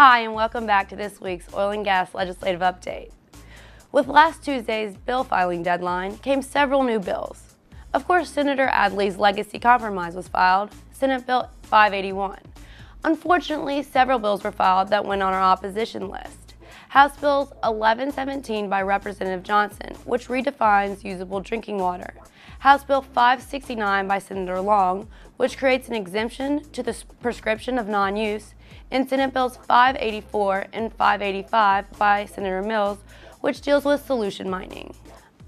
Hi, and welcome back to this week's Oil and Gas Legislative Update. With last Tuesday's bill filing deadline came several new bills. Of course, Senator Adley's legacy compromise was filed, Senate Bill 581. Unfortunately, several bills were filed that went on our opposition list. House Bills 1117 by Representative Johnson, which redefines usable drinking water. House Bill 569 by Senator Long, which creates an exemption to the prescription of non-use, and Senate Bills 584 and 585 by Senator Mills, which deals with solution mining.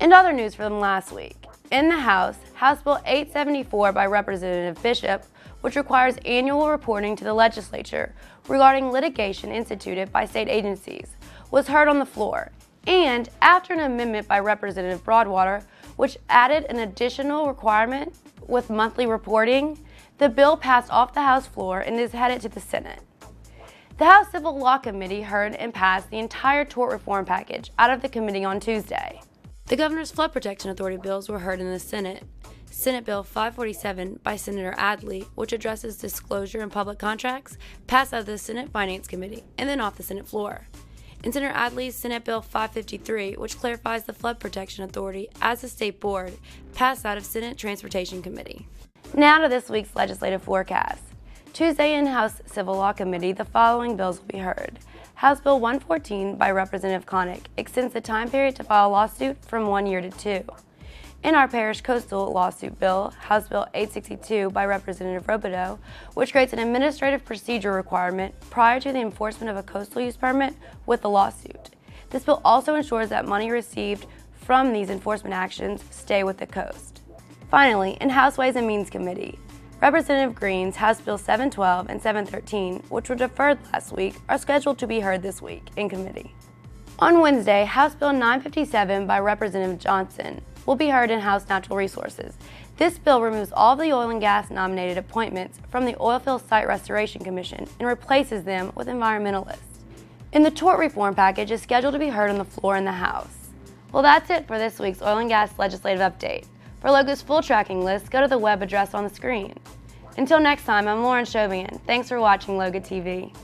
And other news from last week. In the House, House Bill 874 by Representative Bishop, which requires annual reporting to the legislature regarding litigation instituted by state agencies, was heard on the floor. And after an amendment by Representative Broadwater, which added an additional requirement with monthly reporting, the bill passed off the House floor and is headed to the Senate. The House Civil Law Committee heard and passed the entire tort reform package out of the committee on Tuesday. The Governor's Flood Protection Authority bills were heard in the Senate. Senate Bill 547 by Senator Adley, which addresses disclosure in public contracts, passed out of the Senate Finance Committee and then off the Senate floor. And Senator Adley's Senate Bill 553, which clarifies the Flood Protection Authority as a state board, passed out of Senate Transportation Committee. Now to this week's legislative forecast. Tuesday in House Civil Law Committee, the following bills will be heard. House Bill 114 by Representative Connick extends the time period to file a lawsuit from 1 year to 2. In our parish coastal lawsuit bill, House Bill 862 by Representative Robideau, which creates an administrative procedure requirement prior to the enforcement of a coastal use permit with the lawsuit. This bill also ensures that money received from these enforcement actions stay with the coast. Finally, in House Ways and Means Committee, Representative Green's House Bill 712 and 713, which were deferred last week, are scheduled to be heard this week in committee. On Wednesday, House Bill 957 by Representative Johnson will be heard in House Natural Resources. This bill removes all the oil and gas nominated appointments from the Oilfield Site Restoration Commission and replaces them with environmentalists. And the tort reform package is scheduled to be heard on the floor in the House. Well, that's it for this week's Oil and Gas Legislative Update. For Logo's full tracking list, go to the web address on the screen. Until next time, I'm Lauren Chauvin. Thanks for watching Logo TV.